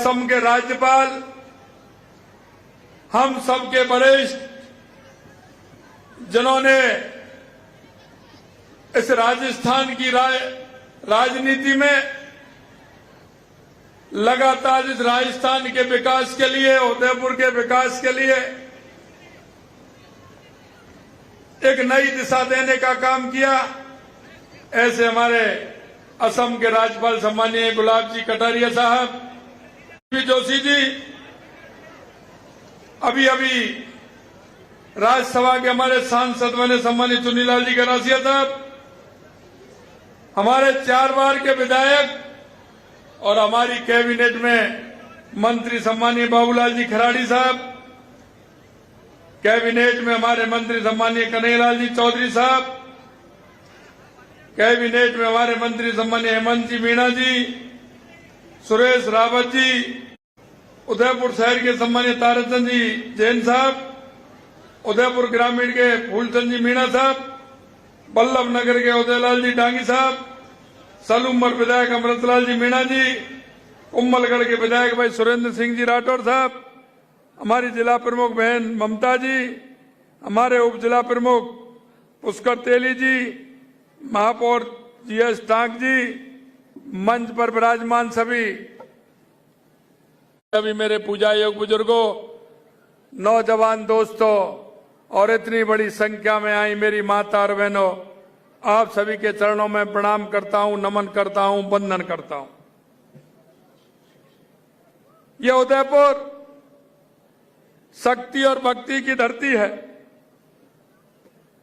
असम के राज्यपाल, हम सबके वरिष्ठ, जिन्होंने इस राजस्थान की राजनीति में लगातार इस राजस्थान के विकास के लिए, उदयपुर के विकास के लिए एक नई दिशा देने का काम किया, ऐसे हमारे असम के राज्यपाल सम्मानीय गुलाब जी कटारिया साहब, जोशी जी, अभी राज्यसभा के हमारे सांसद बने सम्मानित चुन्नीलाल जी गरासिया साहब, हमारे 4 बार के विधायक और हमारी कैबिनेट में मंत्री सम्मानीय बाबूलाल जी खराड़ी साहब, कैबिनेट में हमारे मंत्री सम्मानीय कन्हैयालाल जी चौधरी साहब, कैबिनेट में हमारे मंत्री सम्मानीय हेमंत जी मीणा जी, सुरेश रावत जी, उदयपुर शहर के सम्मानीय ताराचंद जी जैन साहब, उदयपुर ग्रामीण के फूलचंद जी मीणा साहब, बल्लभ नगर के उदयलाल जी डांगी साहब, सलूमर विधायक अमृतलाल जी मीणा जी, कुम्भलगढ़ के विधायक भाई सुरेंद्र सिंह जी राठौर साहब, हमारी जिला प्रमुख बहन ममता जी, हमारे उप जिला प्रमुख पुष्कर तेली जी, महापौर जीएस टांक जी, मंच पर विराजमान सभी मेरे पूजा योग बुजुर्गों, नौजवान दोस्तों और इतनी बड़ी संख्या में आई मेरी माता और बहनों, आप सभी के चरणों में प्रणाम करता हूं, नमन करता हूं, वंदन करता हूं। यह उदयपुर शक्ति और भक्ति की धरती है।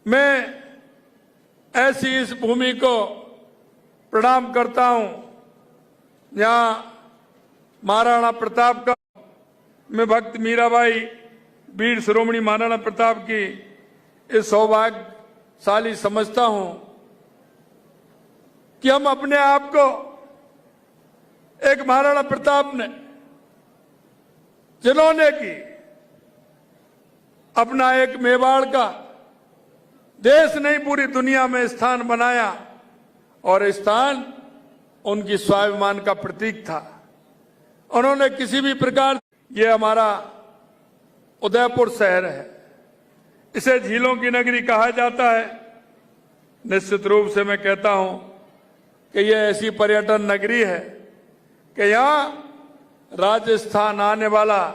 मैं ऐसी इस भूमि को प्रणाम करता हूं जहां महाराणा प्रताप का, मैं भक्त मीराबाई वीर शिरोमणि महाराणा प्रताप की इस सौभाग्यशाली समझता हूं कि हम अपने आप को एक महाराणा प्रताप ने, जिन्होंने की अपना एक मेवाड़ का देश नहीं पूरी दुनिया में स्थान बनाया, और स्थान उनकी स्वाभिमान का प्रतीक था। उन्होंने किसी भी प्रकार, ये हमारा उदयपुर शहर है, इसे झीलों की नगरी कहा जाता है। निश्चित रूप से मैं कहता हूं कि यह ऐसी पर्यटन नगरी है कि यहां राजस्थान आने वाला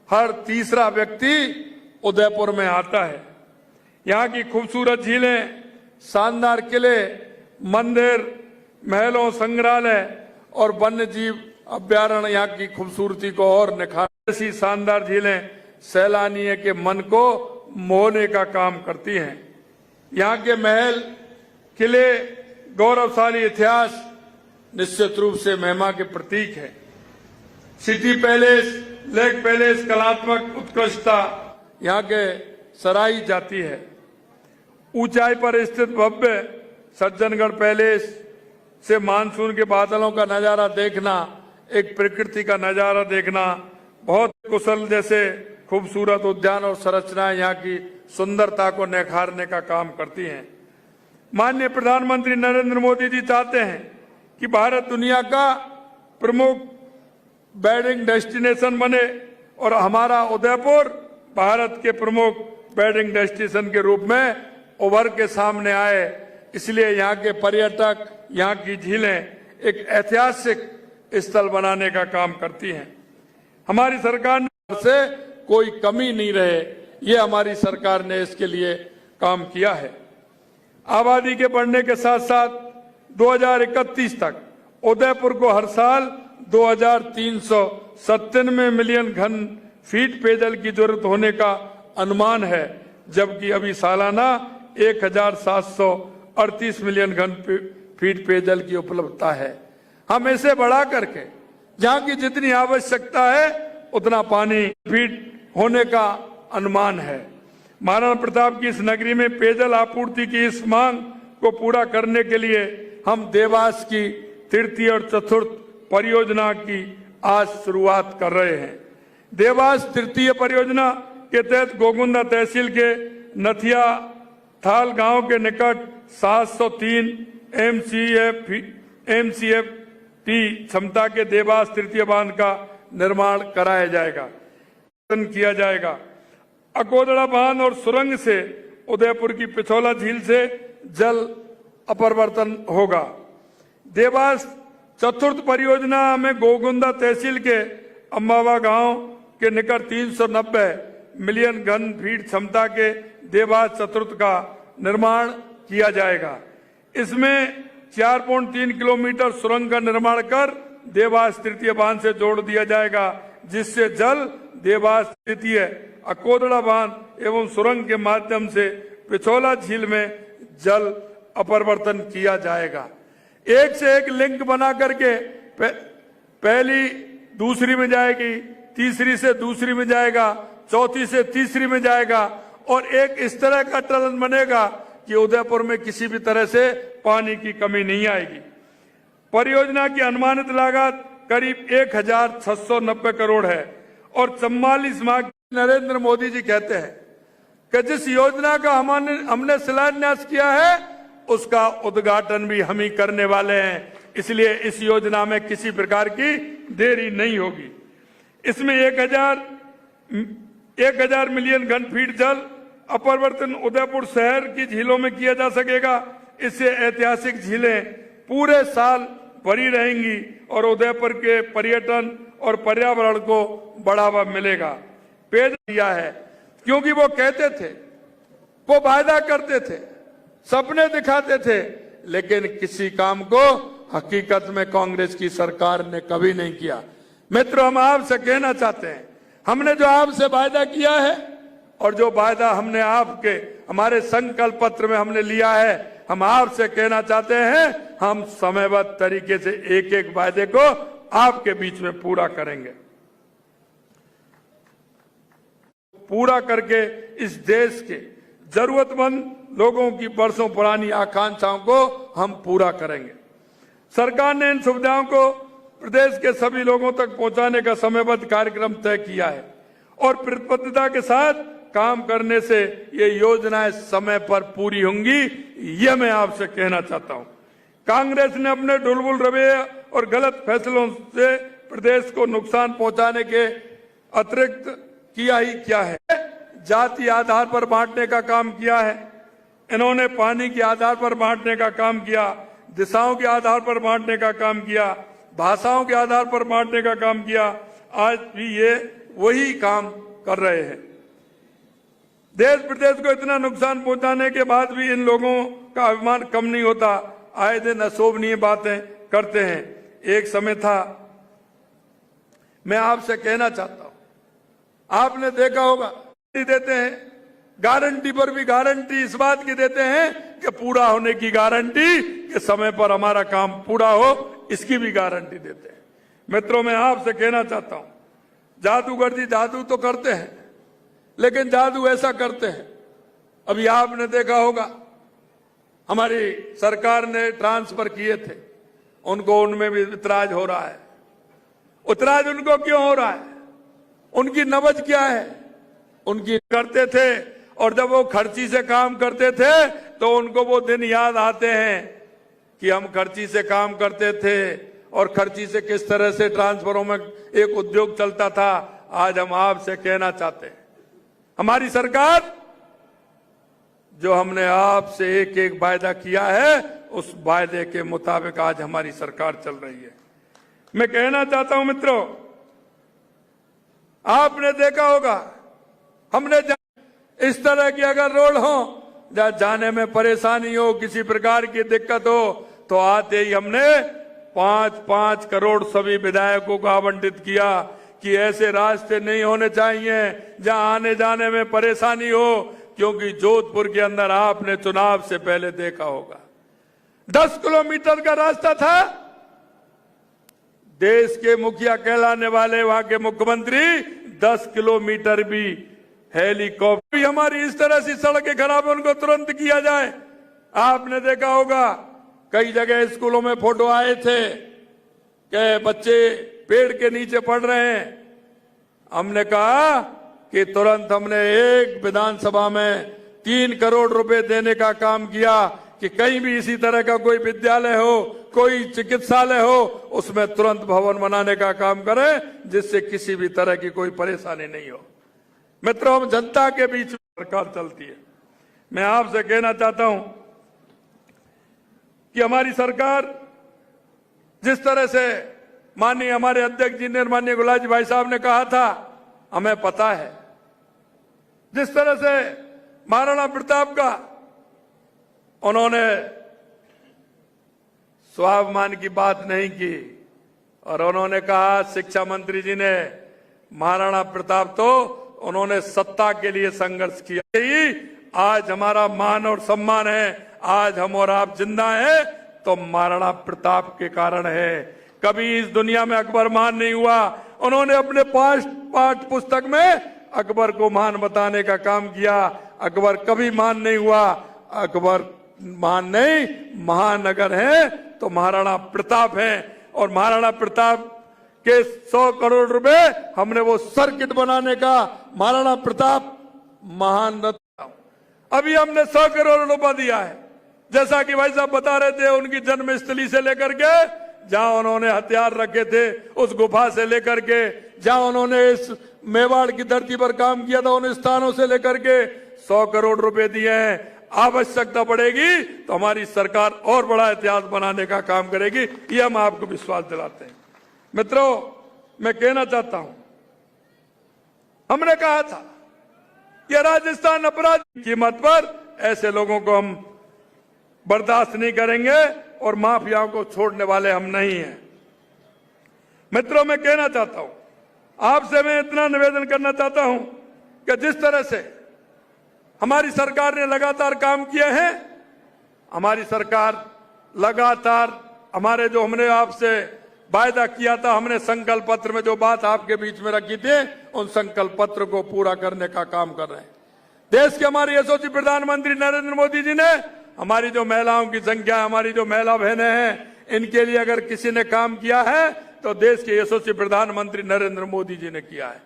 हर तीसरा व्यक्ति उदयपुर में आता है। यहाँ की खूबसूरत झीलें, शानदार किले, मंदिर, महलों, संग्रहालय और वन्य जीव अभ्यारण्य यहाँ की खूबसूरती को और निखार। ऐसी शानदार झीलें सैलानियों के मन को मोहने का काम करती हैं। यहाँ के महल, किले, गौरवशाली इतिहास निश्चित रूप से महिमा के प्रतीक है। सिटी पैलेस, लेक पैलेस, कलात्मक उत्कृष्टता यहाँ के सराही जाती है। ऊंचाई पर स्थित भव्य सज्जनगढ़ पैलेस से मानसून के बादलों का नजारा देखना, एक प्रकृति का नजारा देखना, बहुत कुशल जैसे खूबसूरत उद्यान और संरचनाएं यहाँ की सुंदरता को निखारने का काम करती हैं। माननीय प्रधानमंत्री नरेंद्र मोदी जी चाहते हैं कि भारत दुनिया का प्रमुख वेडिंग डेस्टिनेशन बने और हमारा उदयपुर भारत के प्रमुख वेडिंग डेस्टिनेशन के रूप में उभर के सामने आए। इसलिए यहाँ के पर्यटक, यहाँ की झीलें एक ऐतिहासिक स्थल बनाने का काम करती हैं। हमारी सरकार ने से कोई कमी नहीं रहे, ये हमारी सरकार ने इसके लिए काम किया है। आबादी के बढ़ने के साथ साथ 2031 तक उदयपुर को हर साल 2397 मिलियन घन फीट पेयजल की जरूरत होने का अनुमान है, जबकि अभी सालाना 1738 मिलियन घन फीट पेयजल की उपलब्धता है। हम इसे बढ़ा करके जहां की जितनी आवश्यकता है उतना पानी फीट होने का अनुमान है। महाराणा प्रताप की इस नगरी में पेयजल आपूर्ति की इस मांग को पूरा करने के लिए हम देवास की तृतीय और चतुर्थ परियोजना की आज शुरुआत कर रहे हैं। देवास तृतीय परियोजना के तहत गोगुंदा तहसील के नथिया थाल गांव के निकट 703 MCFT क्षमता के देवास तृतीय बांध का निर्माण कराया जाएगा, किया जाएगा। अकोदड़ा बांध और सुरंग से उदयपुर की पिछोला झील से जल अपरिवर्तन होगा। देवास चतुर्थ परियोजना में गोगुंदा तहसील के अम्बावा गांव के निकट 390 मिलियन घन फीट क्षमता के देवास चतुर्थ का निर्माण किया जाएगा। इसमें 4.3 किलोमीटर सुरंग का निर्माण कर देवास तृतीय बांध से जोड़ दिया जाएगा, जिससे जल देवास तृतीय, अकोदड़ा बांध एवं सुरंग के माध्यम से पिछोला झील में जल अपरिवर्तन किया जाएगा। एक से एक लिंक बना करके पहली दूसरी में जाएगी, तीसरी से दूसरी में जाएगा, चौथी से तीसरी में जाएगा और एक इस तरह का टनल बनेगा कि उदयपुर में किसी भी तरह से पानी की कमी नहीं आएगी। परियोजना की अनुमानित लागत करीब 1690 करोड़ है और 44 माह। नरेंद्र मोदी जी कहते हैं कि जिस योजना का हमने शिलान्यास किया है उसका उद्घाटन भी हम ही करने वाले हैं, इसलिए इस योजना में किसी प्रकार की देरी नहीं होगी। इसमें 1000 मिलियन घन फीट जल अपरिवर्तन उदयपुर शहर की झीलों में किया जा सकेगा। इससे ऐतिहासिक झीलें पूरे साल भरी रहेंगी और उदयपुर के पर्यटन और पर्यावरण को बढ़ावा मिलेगा। पेड़ दिया है क्योंकि वो कहते थे, वो वायदा करते थे, सपने दिखाते थे, लेकिन किसी काम को हकीकत में कांग्रेस की सरकार ने कभी नहीं किया। मित्रों, हम आपसे कहना चाहते हैं, हमने जो आपसे वायदा किया है और जो वायदा हमने आपके हमारे संकल्प पत्र में हमने लिया है, हम आपसे कहना चाहते हैं, हम समयबद्ध तरीके से एक एक वायदे को आपके बीच में पूरा करेंगे। पूरा करके इस देश के जरूरतमंद लोगों की बरसों पुरानी आकांक्षाओं को हम पूरा करेंगे। सरकार ने इन सुविधाओं को प्रदेश के सभी लोगों तक पहुंचाने का समयबद्ध कार्यक्रम तय किया है और प्रतिबद्धता के साथ काम करने से ये योजनाएं समय पर पूरी होंगी, ये मैं आपसे कहना चाहता हूं। कांग्रेस ने अपने ढुलमुल रवैये और गलत फैसलों से प्रदेश को नुकसान पहुंचाने के अतिरिक्त किया ही क्या है। जाति आधार पर बांटने का काम किया है इन्होंने, पानी के आधार पर बांटने का काम किया, दिशाओं के आधार पर बांटने का काम किया, भाषाओं के आधार पर बांटने का काम किया। आज भी ये वही काम कर रहे हैं। देश प्रदेश को इतना नुकसान पहुंचाने के बाद भी इन लोगों का अभिमान कम नहीं होता, आए दिन अशोभनीय बातें करते हैं। एक समय था, मैं आपसे कहना चाहता हूं, आपने देखा होगा देते हैं, गारंटी पर भी गारंटी इस बात की देते हैं कि पूरा होने की गारंटी, कि समय पर हमारा काम पूरा हो, इसकी भी गारंटी देते हैं। मित्रों, मैं आपसे कहना चाहता हूं, जादूगर जी जादू तो करते हैं, लेकिन जादू ऐसा करते हैं। अभी आपने देखा होगा, हमारी सरकार ने ट्रांसफर किए थे, उनको उनमें भी इतराज हो रहा है। इतराज उनको क्यों हो रहा है? उनकी नबज क्या है? उनकी करते थे और जब वो खर्ची से काम करते थे तो उनको वो दिन याद आते हैं कि हम खर्ची से काम करते थे और खर्ची से किस तरह से ट्रांसफरों में एक उद्योग चलता था। आज हम आपसे कहना चाहते हैं, हमारी सरकार, जो हमने आपसे एक एक वायदा किया है, उस वायदे के मुताबिक आज हमारी सरकार चल रही है। मैं कहना चाहता हूं मित्रों, आपने देखा होगा, हमने इस तरह की अगर रोड हो, जाने में परेशानी हो, किसी प्रकार की दिक्कत हो, तो आते ही हमने 5-5 करोड़ सभी विधायकों को आवंटित किया कि ऐसे रास्ते नहीं होने चाहिए जहां आने जाने में परेशानी हो। क्योंकि जोधपुर के अंदर आपने चुनाव से पहले देखा होगा, 10 किलोमीटर का रास्ता था। देश के मुखिया कहलाने वाले वहां के मुख्यमंत्री 10 किलोमीटर भी हेलीकॉप्टर, हमारी इस तरह से सड़कें खराब है, उनको तुरंत किया जाए। आपने देखा होगा, कई जगह स्कूलों में फोटो आए थे कि बच्चे पेड़ के नीचे पढ़ रहे हैं। हमने कहा कि तुरंत हमने एक विधानसभा में 3 करोड़ रुपए देने का काम किया कि कहीं भी इसी तरह का कोई विद्यालय हो, कोई चिकित्सालय हो, उसमें तुरंत भवन बनाने का काम करें जिससे किसी भी तरह की कोई परेशानी नहीं हो। मित्रों, हम जनता के बीच में सरकार चलती है। मैं आपसे कहना चाहता हूं कि हमारी सरकार जिस तरह से माननीय हमारे अध्यक्ष जी ने, माननीय गुलाब जी भाई साहब ने कहा था, हमें पता है जिस तरह से महाराणा प्रताप का उन्होंने स्वाभिमान की बात नहीं की और उन्होंने कहा, शिक्षा मंत्री जी ने, महाराणा प्रताप तो उन्होंने सत्ता के लिए संघर्ष किया ही आज हमारा मान और सम्मान है। आज हम और आप जिंदा हैं तो महाराणा प्रताप के कारण है। कभी इस दुनिया में अकबर महान नहीं हुआ। उन्होंने अपने पाठ पुस्तक में अकबर को महान बताने का काम किया। अकबर कभी महान नहीं हुआ। अकबर महान नहीं, महानगर है तो महाराणा प्रताप है। और महाराणा प्रताप के 100 करोड़ रुपए हमने वो सर्किट बनाने का, महाराणा प्रताप महान रत्न, अभी हमने 100 करोड़ रुपया दिया है। जैसा कि भाई साहब बता रहे थे, उनकी जन्मस्थली से लेकर के जहां उन्होंने हथियार रखे थे, उस गुफा से लेकर के जहां उन्होंने इस मेवाड़ की धरती पर काम किया था, उन स्थानों से लेकर के 100 करोड़ रुपए दिए हैं। आवश्यकता पड़ेगी तो हमारी सरकार और बड़ा इतिहास बनाने का काम करेगी, ये हम आपको विश्वास दिलाते हैं। मित्रों, मैं कहना चाहता हूं, हमने कहा था कि राजस्थान अपराध की कीमत पर ऐसे लोगों को हम बर्दाश्त नहीं करेंगे और माफियाओं को छोड़ने वाले हम नहीं हैं। मित्रों, मैं कहना चाहता हूं, आपसे मैं इतना निवेदन करना चाहता हूं कि जिस तरह से हमारी सरकार ने लगातार काम किए हैं, हमारी सरकार लगातार हमने जो आपसे वायदा किया था, हमने संकल्प पत्र में जो बात आपके बीच में रखी थी, उन संकल्प पत्र को पूरा करने का काम कर रहे हैं। देश के हमारे यशस्वी प्रधानमंत्री नरेंद्र मोदी जी ने हमारी जो महिलाओं की संख्या, हमारी जो महिला बहनें हैं, इनके लिए अगर किसी ने काम किया है तो देश के यशस्वी प्रधानमंत्री नरेंद्र मोदी जी ने किया है।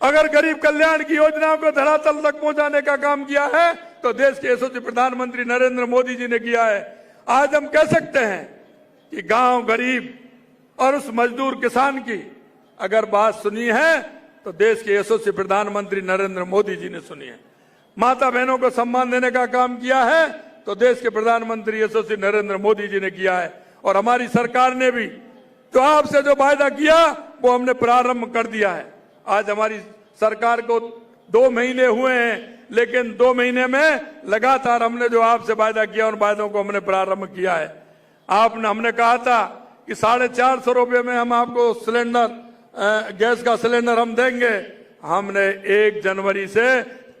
अगर गरीब कल्याण की योजनाओं को धरातल तक पहुंचाने का काम किया है तो देश के यशस्वी प्रधानमंत्री नरेंद्र मोदी जी ने किया है। आज हम कह सकते हैं कि गांव गरीब और उस मजदूर किसान की अगर बात सुनी है तो देश के यशस्वी प्रधानमंत्री नरेंद्र मोदी जी ने सुनी है। माता बहनों को सम्मान देने का काम किया है तो देश के प्रधानमंत्री यशस्वी नरेंद्र मोदी जी ने किया है। और हमारी सरकार ने भी तो आपसे जो वायदा किया वो हमने प्रारंभ कर दिया है। आज हमारी सरकार को 2 महीने हुए हैं, लेकिन 2 महीने में लगातार हमने जो आपसे वायदा किया उन वायदों को हमने प्रारंभ किया है। हमने कहा था कि 450 रुपये में हम आपको सिलेंडर, गैस का सिलेंडर हम देंगे। हमने 1 जनवरी से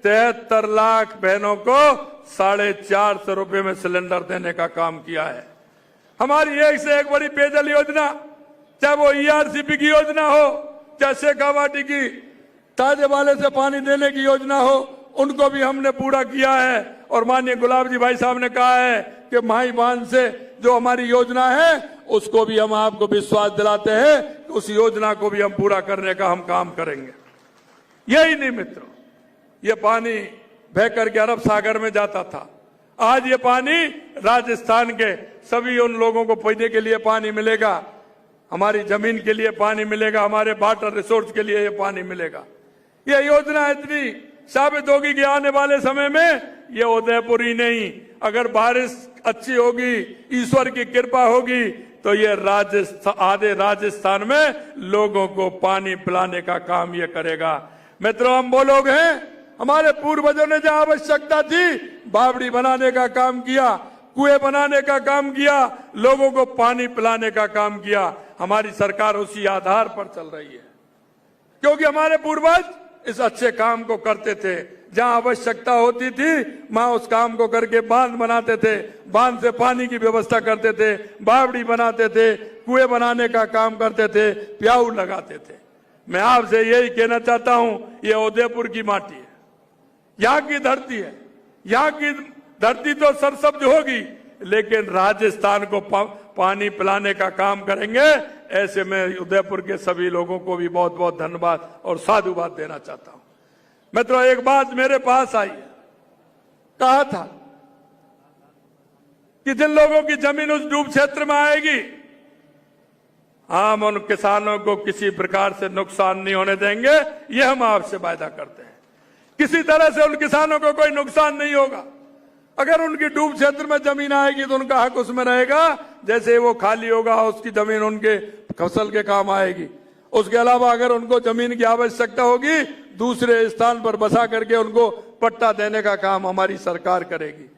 73 लाख बहनों को 450 रुपये में सिलेंडर देने का काम किया है। हमारी एक से एक बड़ी पेयजल योजना, चाहे वो ERCP की योजना हो, चाहे शेखावाटी की ताजे वाले से पानी देने की योजना हो, उनको भी हमने पूरा किया है। और माननीय गुलाब जी भाई साहब ने कहा है कि माही बांध से जो हमारी योजना है उसको भी हम आपको विश्वास दिलाते हैं, उस योजना को भी हम पूरा करने का हम काम करेंगे। यही नहीं मित्रों, ये पानी बह करके अरब सागर में जाता था, आज ये पानी राजस्थान के सभी उन लोगों को पीने के लिए पानी मिलेगा, हमारी जमीन के लिए पानी मिलेगा, हमारे वाटर रिसोर्स के लिए ये पानी मिलेगा। ये योजना इतनी साबित होगी कि आने वाले समय में ये उदयपुर ही नहीं, अगर बारिश अच्छी होगी, ईश्वर की कृपा होगी तो ये आधे राजस्थान में लोगों को पानी पिलाने का काम ये करेगा। मित्रों, हम वो लोग हैं, हमारे पूर्वजों ने जहां आवश्यकता थी बावड़ी बनाने का काम किया, कुएं बनाने का काम किया, लोगों को पानी पिलाने का काम किया। हमारी सरकार उसी आधार पर चल रही है, क्योंकि हमारे पूर्वज इस अच्छे काम को करते थे। जहां आवश्यकता होती थी वहां उस काम को करके बांध बनाते थे, बांध से पानी की व्यवस्था करते थे, बावड़ी बनाते थे, कुएं बनाने का काम करते थे, प्याऊ लगाते थे। मैं आपसे यही कहना चाहता हूं, ये उदयपुर की माटी है, यहाँ की धरती है। यहाँ की धरती तो सरसब्ज होगी, लेकिन राजस्थान को पानी पिलाने का काम करेंगे। ऐसे में उदयपुर के सभी लोगों को भी बहुत बहुत धन्यवाद और साधुवाद देना चाहता हूं। मित्रों, एक बात मेरे पास आई, कहा था कि जिन लोगों की जमीन उस डूब क्षेत्र में आएगी, हम उन किसानों को किसी प्रकार से नुकसान नहीं होने देंगे, ये हम आपसे वायदा करते हैं। किसी तरह से उन किसानों को कोई नुकसान नहीं होगा। अगर उनकी डूब क्षेत्र में जमीन आएगी तो उनका हक उसमें रहेगा, जैसे वो खाली होगा उसकी जमीन उनके फसल के काम आएगी। उसके अलावा अगर उनको जमीन की आवश्यकता होगी, दूसरे स्थान पर बसा करके उनको पट्टा देने का काम हमारी सरकार करेगी।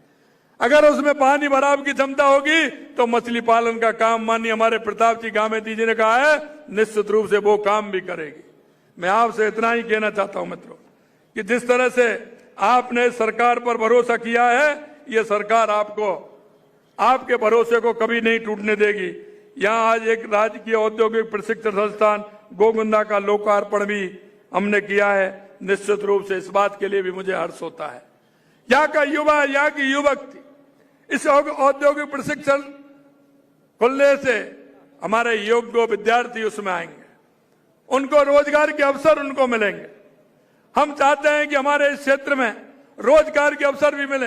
अगर उसमें पानी भराव की क्षमता होगी तो मछली पालन का काम माननीय हमारे प्रताप जी गामेती जी ने कहा है, निश्चित रूप से वो काम भी करेगी। मैं आपसे इतना ही कहना चाहता हूं मित्रों कि जिस तरह से आपने सरकार पर भरोसा किया है, ये सरकार आपको आपके भरोसे को कभी नहीं टूटने देगी। यहां आज एक राजकीय औद्योगिक प्रशिक्षण संस्थान गोगुंदा का लोकार्पण भी हमने किया है। निश्चित रूप से इस बात के लिए भी मुझे हर्ष होता है। यहाँ का युवा, यहाँ की युवक इस औद्योगिक प्रशिक्षण खुलने से हमारे योग्य विद्यार्थी उसमें आएंगे, उनको रोजगार के अवसर उनको मिलेंगे। हम चाहते हैं कि हमारे इस क्षेत्र में रोजगार के अवसर भी मिले,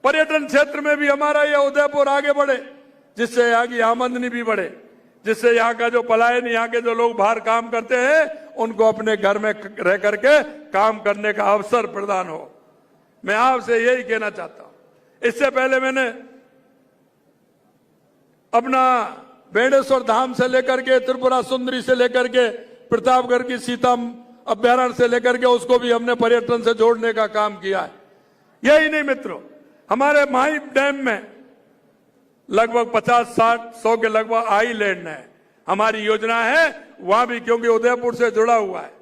पर्यटन क्षेत्र में भी हमारा यह उदयपुर आगे बढ़े, जिससे यहाँ की आमदनी भी बढ़े, जिससे यहाँ का जो पलायन, यहाँ के जो लोग बाहर काम करते हैं उनको अपने घर में रह करके काम करने का अवसर प्रदान हो। मैं आपसे यही कहना चाहता हूं। इससे पहले मैंने अपना बेणेश्वर धाम से लेकर के त्रिपुरा सुंदरी से लेकर के प्रतापगढ़ की सीता अभ्यारण्य से लेकर के उसको भी हमने पर्यटन से जोड़ने का काम किया है। यही नहीं मित्रों, हमारे माही डैम में लगभग 50-60-100 के लगभग आईलैंड है। हमारी योजना है वहां भी, क्योंकि उदयपुर से जुड़ा हुआ है,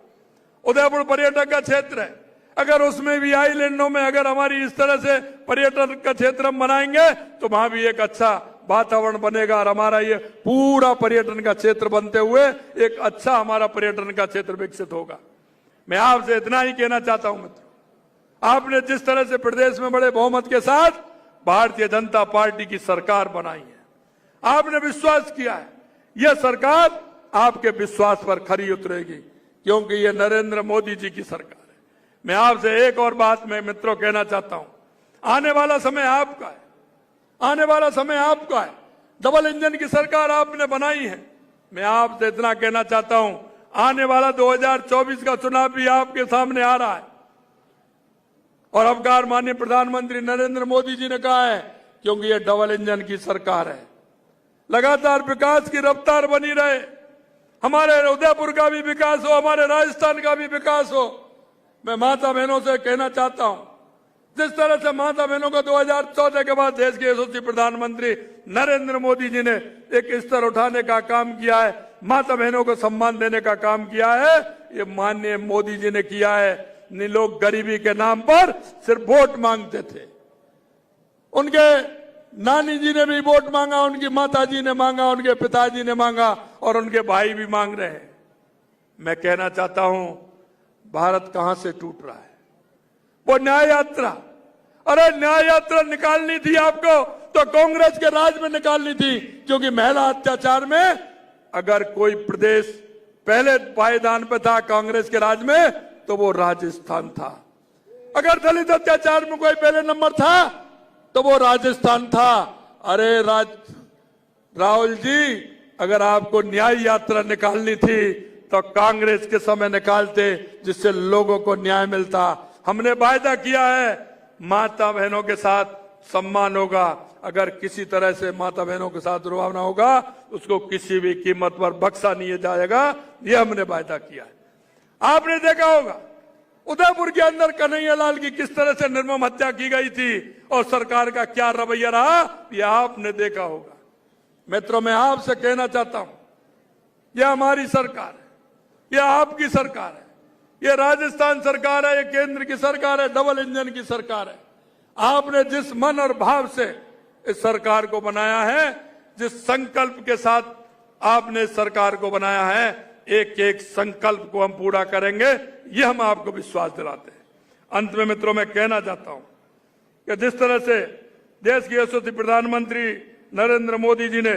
उदयपुर पर्यटक का क्षेत्र है। अगर उसमें भी आईलैंडों में अगर हमारी इस तरह से पर्यटन का क्षेत्र हम बनाएंगे तो वहां भी एक अच्छा वातावरण बनेगा और हमारा ये पूरा पर्यटन का क्षेत्र बनते हुए एक अच्छा हमारा पर्यटन का क्षेत्र विकसित होगा। मैं आपसे इतना ही कहना चाहता हूं मित्रों, आपने जिस तरह से प्रदेश में बड़े बहुमत के साथ भारतीय जनता पार्टी की सरकार बनाई है, आपने विश्वास किया है, यह सरकार आपके विश्वास पर खरी उतरेगी, क्योंकि यह नरेंद्र मोदी जी की सरकार है। मैं आपसे एक और बात मैं मित्रों कहना चाहता हूं, आने वाला समय आपका है, आने वाला समय आपका है। डबल इंजन की सरकार आपने बनाई है। मैं आपसे इतना कहना चाहता हूं, आने वाला 2024 का चुनाव भी आपके सामने आ रहा है और अवकार माननीय प्रधानमंत्री नरेंद्र मोदी जी ने कहा है, क्योंकि ये डबल इंजन की सरकार है, लगातार विकास की रफ्तार बनी रहे, हमारे उदयपुर का भी विकास हो, हमारे राजस्थान का भी विकास हो। मैं माता बहनों से कहना चाहता हूं, जिस तरह से माता बहनों को 2014 के बाद देश के यशस्वी प्रधानमंत्री नरेंद्र मोदी जी ने एक स्तर उठाने का काम किया है, माता बहनों को सम्मान देने का काम किया है, ये माननीय मोदी जी ने किया है। नहीं, लोग गरीबी के नाम पर सिर्फ वोट मांगते थे, उनके नानी जी ने भी वोट मांगा, उनकी माता जी ने मांगा, उनके पिताजी ने मांगा और उनके भाई भी मांग रहे हैं। मैं कहना चाहता हूं, भारत कहां से टूट रहा है? वो न्याय यात्रा, अरे न्याय यात्रा निकालनी थी आपको तो कांग्रेस के राज में निकालनी थी, क्योंकि महिला अत्याचार में अगर कोई प्रदेश पहले पायदान पे था कांग्रेस के राज में तो वो राजस्थान था। अगर दलित अत्याचार में कोई पहले नंबर था तो वो राजस्थान था। अरे राहुल जी, अगर आपको न्याय यात्रा निकालनी थी तो कांग्रेस के समय निकालते, जिससे लोगों को न्याय मिलता। हमने वायदा किया है माता बहनों के साथ सम्मान होगा, अगर किसी तरह से माता बहनों के साथ दुर्भावना होगा उसको किसी भी कीमत पर बख्शा नहीं जाएगा, ये हमने वायदा किया है। आपने देखा होगा उदयपुर के अंदर कन्हैया लाल की किस तरह से निर्मम हत्या की गई थी और सरकार का क्या रवैया रहा, यह आपने देखा होगा। मित्रों, मैं आपसे कहना चाहता हूं, यह हमारी सरकार है, यह आपकी सरकार है, यह राजस्थान सरकार है, यह केंद्र की सरकार है, डबल इंजन की सरकार है। आपने जिस मन और भाव से इस सरकार को बनाया है, जिस संकल्प के साथ आपने सरकार को बनाया है, एक एक संकल्प को हम पूरा करेंगे, यह हम आपको विश्वास दिलाते हैं। अंत में मित्रों, मैं कहना चाहता हूं कि जिस तरह से देश के यशस्वी प्रधानमंत्री नरेंद्र मोदी जी ने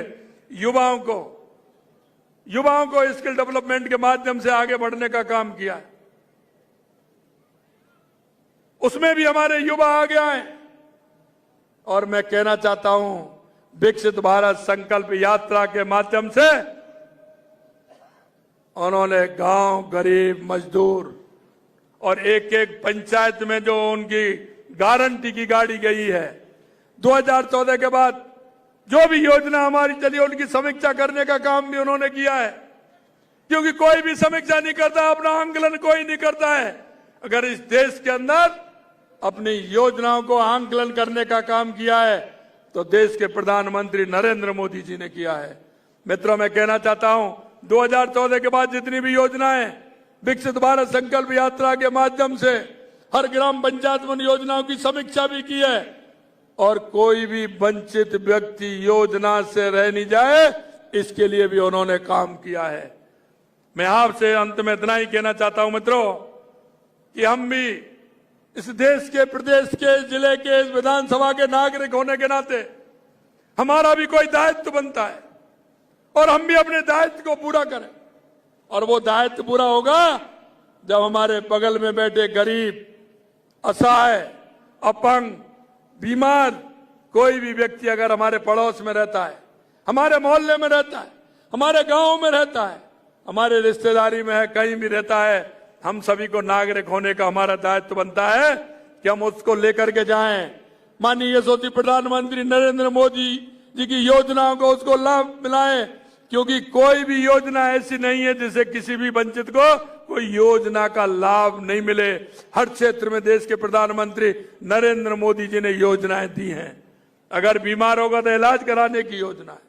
युवाओं को स्किल डेवलपमेंट के माध्यम से आगे बढ़ने का काम किया है, उसमें भी हमारे युवा आगे आए। और मैं कहना चाहता हूं, विकसित भारत संकल्प यात्रा के माध्यम से उन्होंने गांव, गरीब, मजदूर और एक एक पंचायत में जो उनकी गारंटी की गाड़ी गई है, 2014 के बाद जो भी योजना हमारी चली उनकी समीक्षा करने का काम भी उन्होंने किया है। क्योंकि कोई भी समीक्षा नहीं करता, अपना आंकलन कोई नहीं करता है। अगर इस देश के अंदर अपनी योजनाओं को आंकलन करने का काम किया है तो देश के प्रधानमंत्री नरेंद्र मोदी जी ने किया है। मित्रों, मैं कहना चाहता हूं, 2014 के बाद जितनी भी योजनाएं विकसित भारत संकल्प यात्रा के माध्यम से हर ग्राम पंचायत में योजनाओं की समीक्षा भी की है और कोई भी वंचित व्यक्ति योजना से रह नहीं जाए, इसके लिए भी उन्होंने काम किया है। मैं आपसे अंत में इतना ही कहना चाहता हूं मित्रों कि हम भी इस देश के, प्रदेश के, जिले के, इस विधानसभा के नागरिक होने के नाते हमारा भी कोई दायित्व बनता है और हम भी अपने दायित्व को पूरा करें। और वो दायित्व पूरा होगा जब हमारे बगल में बैठे गरीब, असहाय, अपंग, बीमार कोई भी व्यक्ति अगर हमारे पड़ोस में रहता है, हमारे मोहल्ले में रहता है, हमारे गांव में रहता है, हमारे रिश्तेदारी में है, कहीं भी रहता है, हम सभी को नागरिक होने का हमारा दायित्व बनता है कि हम उसको लेकर के जाएं। माननीय यशस्वी प्रधानमंत्री नरेंद्र मोदी जी की योजनाओं को उसको लाभ मिलाएं, क्योंकि कोई भी योजना ऐसी नहीं है जिससे किसी भी वंचित को कोई योजना का लाभ नहीं मिले। हर क्षेत्र में देश के प्रधानमंत्री नरेंद्र मोदी जी ने योजनाएं दी हैं। अगर बीमार होगा तो इलाज कराने की योजना है,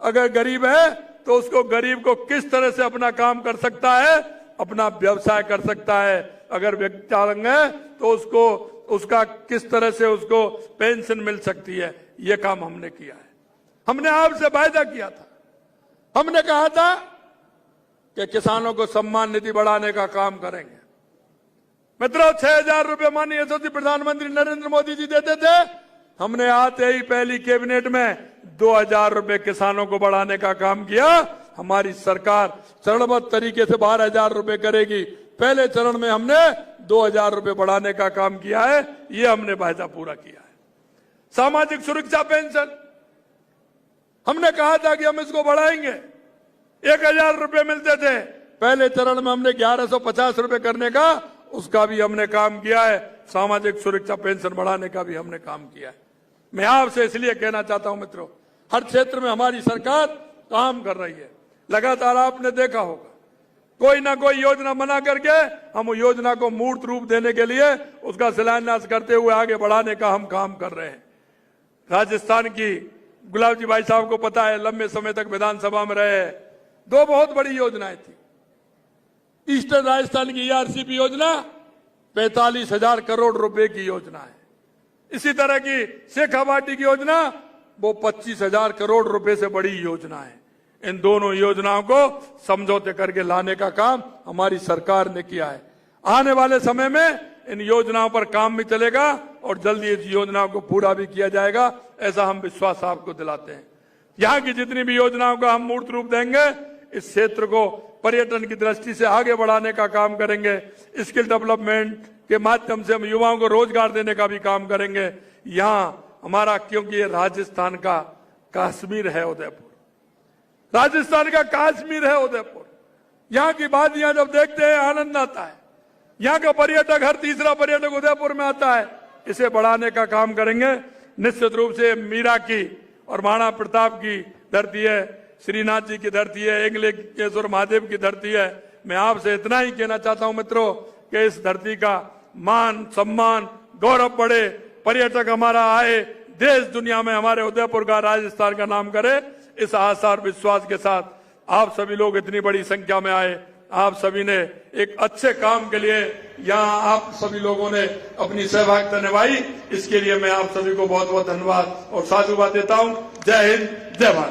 अगर गरीब है तो उसको, गरीब को किस तरह से अपना काम कर सकता है, अपना व्यवसाय कर सकता है, अगर विकलांग है तो उसको, उसका किस तरह से उसको पेंशन मिल सकती है, यह काम हमने किया है। हमने आपसे वायदा किया था, हमने कहा था कि किसानों को सम्मान निधि बढ़ाने का काम करेंगे। मित्रों, 6,000 रुपए माननीय यशस्वी प्रधानमंत्री नरेंद्र मोदी जी देते थे, हमने आते ही पहली कैबिनेट में 2,000 रुपए किसानों को बढ़ाने का काम किया। हमारी सरकार चरणबद्ध तरीके से 12,000 रुपए करेगी। पहले चरण में हमने 2,000 रुपए बढ़ाने का काम किया है, ये हमने वायदा पूरा किया है। सामाजिक सुरक्षा पेंशन हमने कहा था कि हम इसको बढ़ाएंगे। 1,000 रुपए मिलते थे, पहले चरण में हमने 1,150 रुपए करने का, उसका भी हमने काम किया है। सामाजिक सुरक्षा पेंशन बढ़ाने का भी हमने काम किया है। मैं आपसे इसलिए कहना चाहता हूं मित्रों, हर क्षेत्र में हमारी सरकार काम कर रही है। लगातार आपने देखा होगा, कोई ना कोई योजना बना करके हम योजना को मूर्त रूप देने के लिए उसका शिलान्यास करते हुए आगे बढ़ाने का हम काम कर रहे हैं। राजस्थान की गुलाब जी भाई साहब को पता है, लंबे समय तक विधानसभा में रहे, 2 बहुत बड़ी योजनाएं थी। ईस्टर्न राजस्थान की ERCP योजना 45,000 करोड़ रुपए की योजना है। इसी तरह की शेखावाटी की योजना, वो 25,000 करोड़ रुपए से बड़ी योजना है। इन दोनों योजनाओं को समझौते करके लाने का काम हमारी सरकार ने किया है। आने वाले समय में इन योजनाओं पर काम भी चलेगा और जल्दी इस योजनाओं को पूरा भी किया जाएगा, ऐसा हम विश्वास आपको दिलाते हैं। यहाँ की जितनी भी योजनाओं का हम मूर्त रूप देंगे, इस क्षेत्र को पर्यटन की दृष्टि से आगे बढ़ाने का काम करेंगे। स्किल डेवलपमेंट के माध्यम से हम युवाओं को रोजगार देने का भी काम करेंगे। यहाँ हमारा, क्योंकि ये राजस्थान का कश्मीर है उदयपुर, राजस्थान का कश्मीर है उदयपुर। यहाँ की वादियां जब देखते हैं आनंद आता है। यहाँ का पर्यटक, हर तीसरा पर्यटक उदयपुर में आता है। इसे बढ़ाने का काम करेंगे। निश्चित रूप से मीरा की और महाराणा प्रताप की धरती है, श्रीनाथ जी की धरती है, इंगलेश्वर महादेव की धरती है। मैं आपसे इतना ही कहना चाहता हूं मित्रों कि इस धरती का मान, सम्मान, गौरव बढ़े, पर्यटक हमारा आए, देश दुनिया में हमारे उदयपुर का, राजस्थान का नाम करे। इस आशा और विश्वास के साथ आप सभी लोग इतनी बड़ी संख्या में आए। आप सभी ने एक अच्छे काम के लिए यहाँ आप सभी लोगों ने अपनी सहभागिता निभाई, इसके लिए मैं आप सभी को बहुत बहुत धन्यवाद और साधुवाद देता हूँ। जय हिंद, जय भारत।